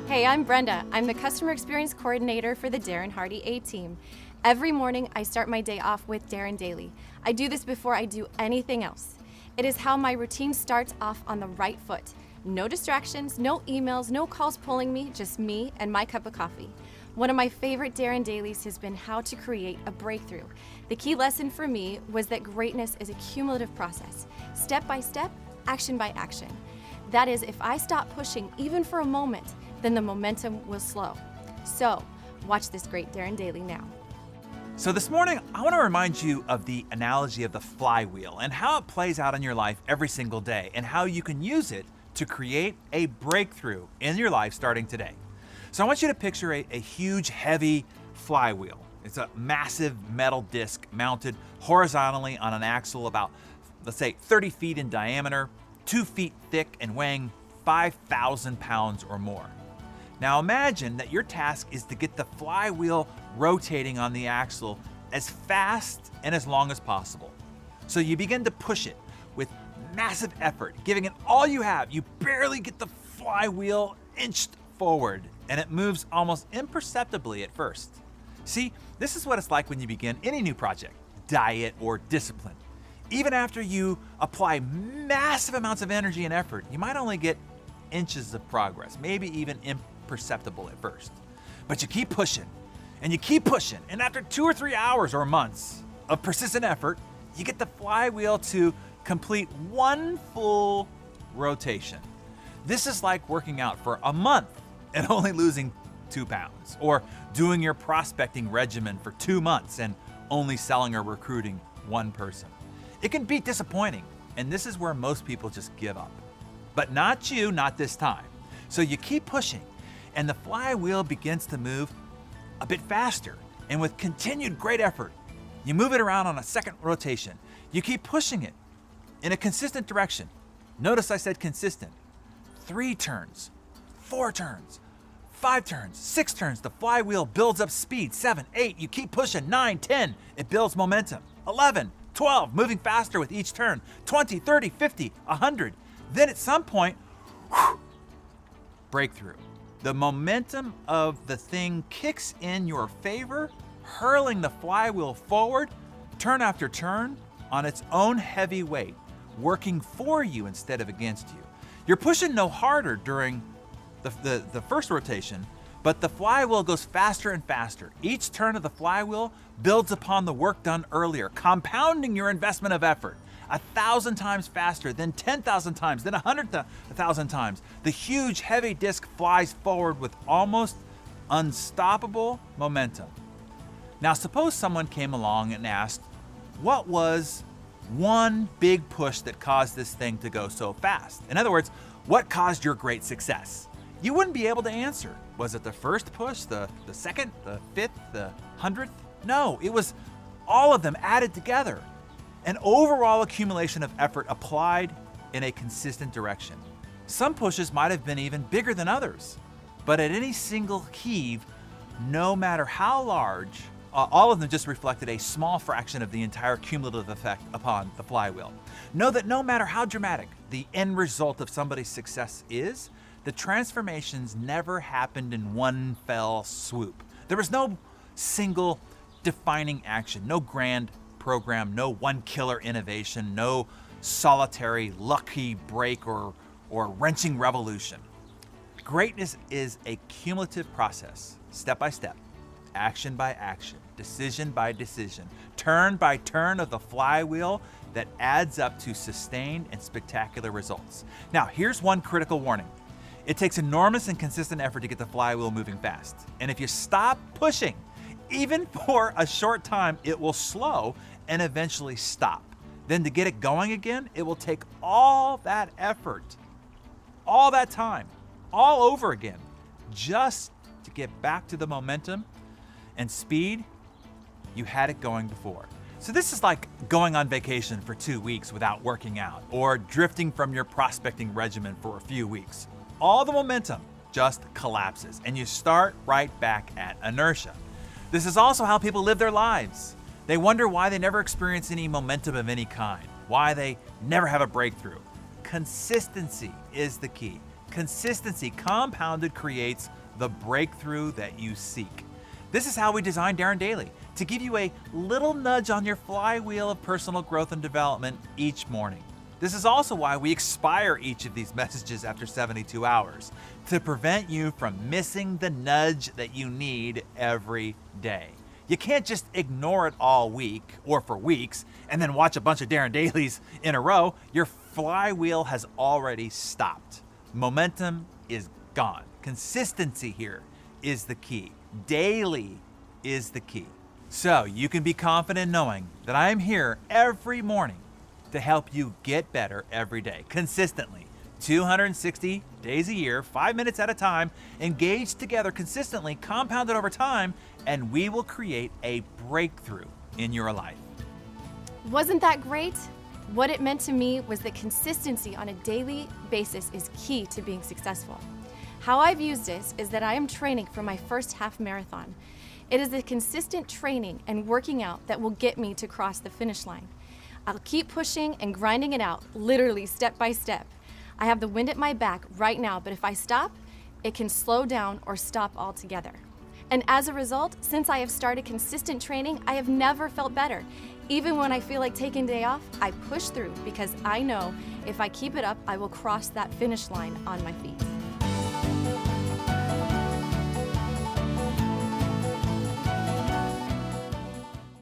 Hey, I'm Brenda. I'm the Customer Experience Coordinator for the Darren Hardy A team. Every morning, I start my day off with Darren Daily. I do this before I do anything else. It is how my routine starts off on the right foot. No distractions, no emails, no calls pulling me, just me and my cup of coffee. One of my favorite Darren Dailies has been how to create a breakthrough. The key lesson for me was that greatness is a cumulative process, step by step, action by action. That is, if I stop pushing even for a moment, then the momentum will slow. So, watch this great Darren Daily now. So this morning, I want to remind you of the analogy of the flywheel and how it plays out in your life every single day and how you can use it to create a breakthrough in your life starting today. So I want you to picture a huge, heavy flywheel. It's a massive metal disc mounted horizontally on an axle about, let's say, 30 feet in diameter, 2 feet thick, and weighing 5,000 pounds or more. Now imagine that your task is to get the flywheel rotating on the axle as fast and as long as possible. So you begin to push it with massive effort, giving it all you have. You barely get the flywheel inched forward, and it moves almost imperceptibly at first. See, this is what it's like when you begin any new project, diet, or discipline. Even after you apply massive amounts of energy and effort, you might only get inches of progress, maybe even imperceptible at first. But you keep pushing, and you keep pushing, and after 2 or 3 hours or months of persistent effort, you get the flywheel to complete one full rotation. This is like working out for a month and only losing 2 pounds, or doing your prospecting regimen for 2 months and only selling or recruiting 1 person. It can be disappointing, and this is where most people just give up. But not you, not this time. So you keep pushing, and the flywheel begins to move a bit faster, and with continued great effort, you move it around on a second rotation. You keep pushing it in a consistent direction. Notice I said consistent. 3 turns, 4 turns, 5 turns, 6 turns. The flywheel builds up speed. 7, 8, you keep pushing. 9, 10, it builds momentum. 11, 12, moving faster with each turn. 20, 30, 50, 100. Then at some point, breakthrough. The momentum of the thing kicks in your favor, hurling the flywheel forward, turn after turn, on its own heavy weight, working for you instead of against you. You're pushing no harder during the first rotation, but the flywheel goes faster and faster. Each turn of the flywheel builds upon the work done earlier, compounding your investment of effort 1,000 times faster, then 10,000 times, then 100,000 times. The huge, heavy disc flies forward with almost unstoppable momentum. Now, suppose someone came along and asked, what was one big push that caused this thing to go so fast? In other words, what caused your great success? You wouldn't be able to answer. Was it the first push, the second, the 5th, the 100th? No, it was all of them added together. An overall accumulation of effort applied in a consistent direction. Some pushes might have been even bigger than others, but at any single heave, no matter how large, all of them just reflected a small fraction of the entire cumulative effect upon the flywheel. Know that no matter how dramatic the end result of somebody's success is, the transformations never happened in one fell swoop. There was no single defining action, no grand program, no one killer innovation, no solitary lucky break or wrenching revolution. Greatness is a cumulative process, step by step, action by action, decision by decision, turn by turn of the flywheel that adds up to sustained and spectacular results. Now, here's one critical warning. It takes enormous and consistent effort to get the flywheel moving fast. And if you stop pushing, even for a short time, it will slow and eventually stop. Then to get it going again, it will take all that effort, all that time, all over again, just to get back to the momentum and speed you had it going before. So this is like going on vacation for 2 weeks without working out, or drifting from your prospecting regimen for a few weeks. All the momentum just collapses and you start right back at inertia. This is also how people live their lives. They wonder why they never experience any momentum of any kind, why they never have a breakthrough. Consistency is the key. Consistency compounded creates the breakthrough that you seek. This is how we designed Darren Daily, to give you a little nudge on your flywheel of personal growth and development each morning. This is also why we expire each of these messages after 72 hours, to prevent you from missing the nudge that you need every day. You can't just ignore it all week or for weeks and then watch a bunch of Darren Dailies in a row. Your flywheel has already stopped. Momentum is gone. Consistency here is the key. Daily is the key. So you can be confident knowing that I am here every morning to help you get better every day, consistently, 260 days a year, 5 minutes at a time, engaged together consistently, compounded over time, and we will create a breakthrough in your life. Wasn't that great? What it meant to me was that consistency on a daily basis is key to being successful. How I've used this is that I am training for my first half marathon. It is the consistent training and working out that will get me to cross the finish line. I'll keep pushing and grinding it out, literally step by step. I have the wind at my back right now, but if I stop, it can slow down or stop altogether. And as a result, since I have started consistent training, I have never felt better. Even when I feel like taking a day off, I push through because I know if I keep it up, I will cross that finish line on my feet.